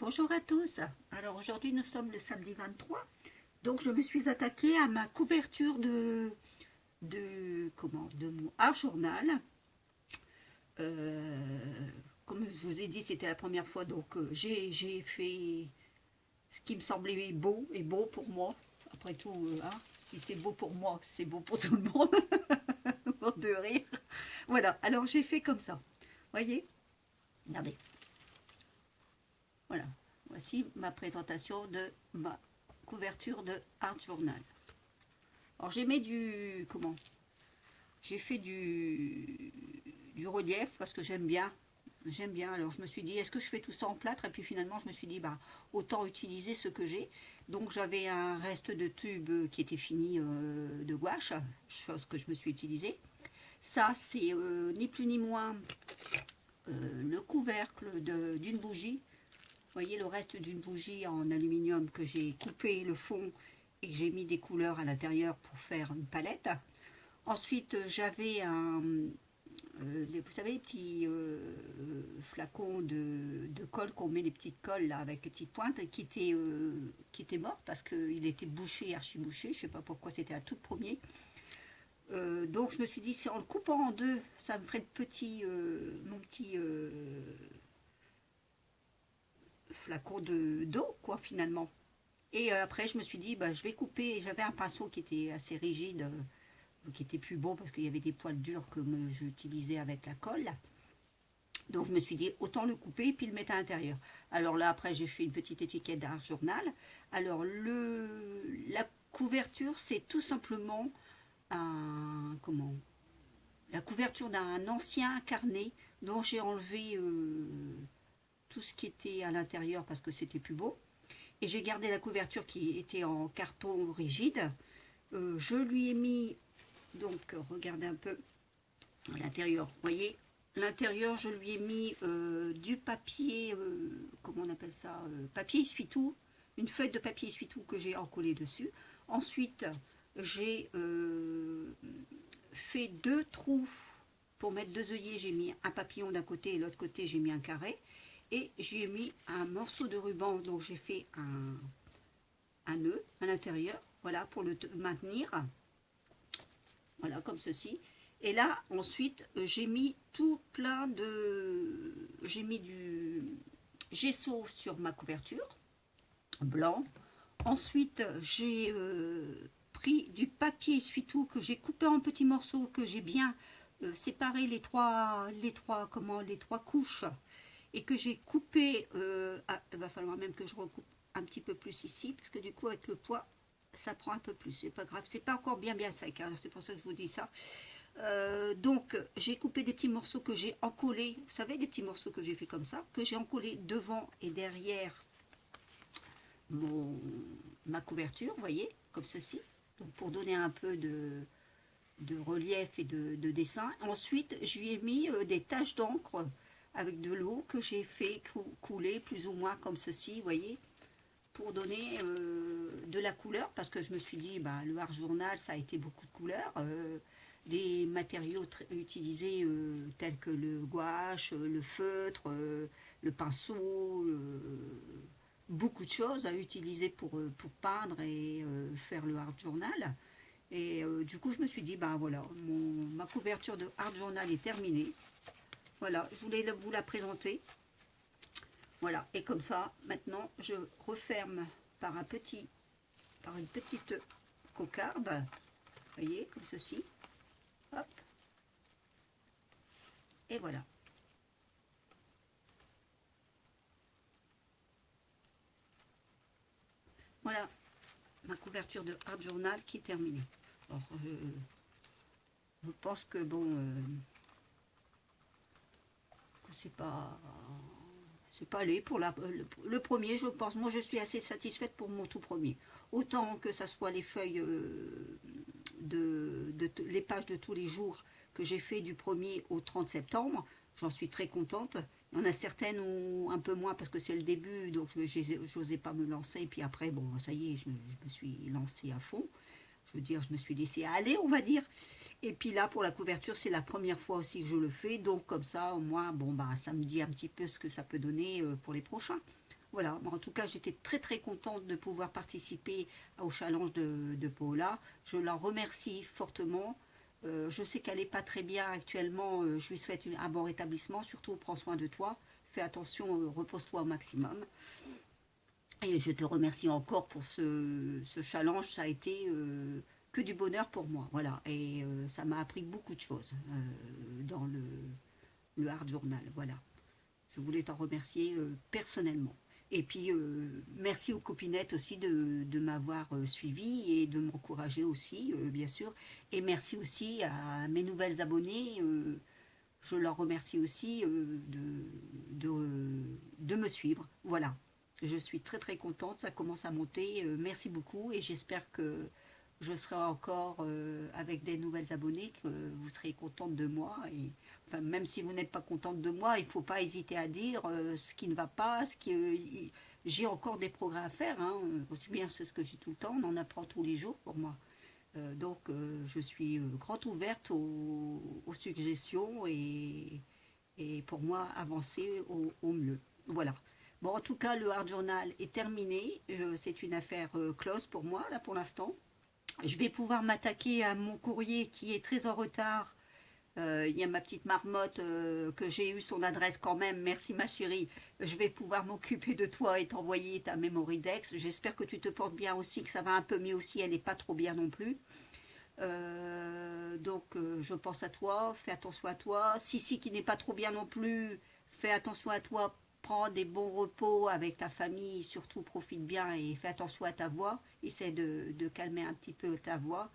Bonjour à tous. Alors aujourd'hui nous sommes le samedi 23. Donc je me suis attaquée à ma couverture de mon art journal. Comme je vous ai dit, c'était la première fois, donc j'ai fait ce qui me semblait beau et beau pour moi. Après tout, hein, si c'est beau pour moi, c'est beau pour tout le monde. Mort de rire. Voilà, alors j'ai fait comme ça. Voyez, regardez. Voilà, voici ma présentation de ma couverture de Art Journal. Alors j'ai mis j'ai fait du relief parce que j'aime bien. J'aime bien, alors je me suis dit, est-ce que je fais tout ça en plâtre? Et puis finalement, je me suis dit, bah, autant utiliser ce que j'ai. Donc j'avais un reste de tube qui était fini de gouache, chose que je me suis utilisée. Ça, c'est ni plus ni moins le couvercle d'une bougie. Vous voyez le reste d'une bougie en aluminium que j'ai coupé le fond et que j'ai mis des couleurs à l'intérieur pour faire une palette. Ensuite, j'avais vous savez, les petits flacons de colle qu'on met, les petites colles là, avec les petites pointes, qui était mort parce qu'il était bouché, archi bouché. Je ne sais pas pourquoi, c'était un tout premier. Donc je me suis dit, si en le coupant en deux, ça me ferait mon petit flacon d'eau, quoi, finalement. Et après, je me suis dit, bah, je vais couper. J'avais un pinceau qui était assez rigide, qui était plus beau parce qu'il y avait des poils durs que j'utilisais avec la colle. Donc je me suis dit, autant le couper et puis le mettre à l'intérieur. Alors là, après, j'ai fait une petite étiquette d'art journal. Alors la couverture, c'est tout simplement la couverture d'un ancien carnet dont j'ai enlevé tout ce qui était à l'intérieur parce que c'était plus beau. Et j'ai gardé la couverture qui était en carton rigide. Je lui ai mis, donc regardez un peu à l'intérieur, vous voyez, l'intérieur je lui ai mis du papier, comment on appelle ça, papier essuie-tout, une feuille de papier essuie-tout que j'ai encollé dessus. Ensuite j'ai fait deux trous pour mettre deux œillets, j'ai mis un papillon d'un côté et l'autre côté j'ai mis un carré. Et j'ai mis un morceau de ruban, donc j'ai fait un nœud à l'intérieur, voilà, pour le maintenir, voilà, comme ceci. Et là, ensuite, j'ai mis tout plein j'ai mis du gesso sur ma couverture, blanc. Ensuite, j'ai pris du papier essuie-tout que j'ai coupé en petits morceaux, que j'ai bien séparé les trois couches et que j'ai coupé, il va falloir même que je recoupe un petit peu plus ici, parce que du coup avec le poids, ça prend un peu plus, c'est pas grave, c'est pas encore bien sec, hein, c'est pour ça que je vous dis ça. Donc j'ai coupé des petits morceaux que j'ai encollés, vous savez, des petits morceaux que j'ai fait comme ça, que j'ai encollés devant et derrière ma couverture, vous voyez, comme ceci, donc pour donner un peu de relief et de dessin. Ensuite, je lui ai mis des taches d'encre avec de l'eau que j'ai fait couler plus ou moins comme ceci, vous voyez, pour donner de la couleur, parce que je me suis dit, bah, le art journal, ça a été beaucoup de couleurs, des matériaux utilisés tels que le gouache, le feutre, le pinceau, beaucoup de choses à utiliser pour peindre et faire le art journal. Et du coup, je me suis dit, ben voilà, ma couverture de art journal est terminée. Voilà, je voulais vous la présenter. Voilà, et comme ça, maintenant, je referme par une petite cocarde. Vous voyez, comme ceci. Hop. Et voilà. Voilà ma couverture de art journal qui est terminée. Alors, je pense que bon, que c'est pas allé pour le premier, je pense. Moi, je suis assez satisfaite pour mon tout premier. Autant que ça soit les feuilles les pages de tous les jours que j'ai fait du 1er au 30 septembre, j'en suis très contente. Il y en a certaines où un peu moins parce que c'est le début, donc je n'osais pas me lancer. Et puis après, bon, ça y est, je me suis lancée à fond. Je veux dire, je me suis laissée aller, on va dire. Et puis là, pour la couverture, c'est la première fois aussi que je le fais. Donc comme ça, au moins, bon, bah, ça me dit un petit peu ce que ça peut donner pour les prochains. Voilà, en tout cas, j'étais très très contente de pouvoir participer au challenge de Paola. Je la remercie fortement. Je sais qu'elle n'est pas très bien actuellement. Je lui souhaite un bon rétablissement. Surtout, prends soin de toi. Fais attention, repose-toi au maximum. Et je te remercie encore pour ce challenge. Ça a été que du bonheur pour moi. Voilà. Et ça m'a appris beaucoup de choses dans le Hard Journal. Voilà. Je voulais t'en remercier personnellement. Et puis, merci aux copinettes aussi de m'avoir suivi et de m'encourager aussi, bien sûr. Et merci aussi à mes nouvelles abonnées. Je leur remercie aussi de me suivre. Voilà. Je suis très très contente, ça commence à monter. Merci beaucoup et j'espère que je serai encore avec des nouvelles abonnées, que vous serez contente de moi. Et, enfin, même si vous n'êtes pas contente de moi, il ne faut pas hésiter à dire ce qui ne va pas, j'ai encore des progrès à faire. Hein. Aussi bien, c'est ce que j'ai tout le temps, on en apprend tous les jours pour moi. Donc, je suis grande ouverte aux suggestions et pour moi, avancer au mieux. Voilà. Bon, en tout cas, le Hard Journal est terminé. C'est une affaire close pour moi, là, pour l'instant. Je vais pouvoir m'attaquer à mon courrier qui est très en retard. Il y a ma petite marmotte que j'ai eu son adresse quand même. Merci ma chérie. Je vais pouvoir m'occuper de toi et t'envoyer ta Memory Dex. J'espère que tu te portes bien aussi, que ça va un peu mieux aussi. Elle n'est pas trop bien non plus. Donc je pense à toi, fais attention à toi. Sissi qui n'est pas trop bien non plus, fais attention à toi, prends des bons repos avec ta famille, surtout profite bien et fais attention à ta voix. Essaie de calmer un petit peu ta voix.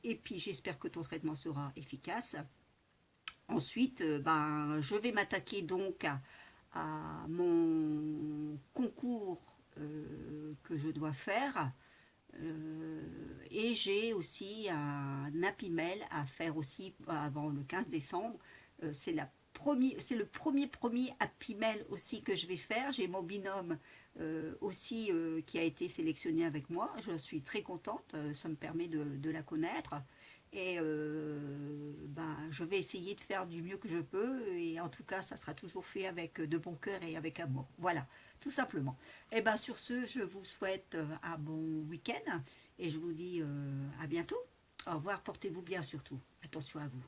Et puis j'espère que ton traitement sera efficace. Ensuite, ben, je vais m'attaquer donc à mon concours que je dois faire. Et j'ai aussi un Happy Mail à faire aussi avant le 15 décembre. C'est le premier Happy Mail aussi que je vais faire. J'ai mon binôme aussi qui a été sélectionné avec moi. Je suis très contente. Ça me permet de la connaître. Et ben, je vais essayer de faire du mieux que je peux. Et en tout cas, ça sera toujours fait avec de bon cœur et avec amour. Voilà, tout simplement. Et ben sur ce, je vous souhaite un bon week-end. Et je vous dis à bientôt. Au revoir, portez-vous bien surtout. Attention à vous.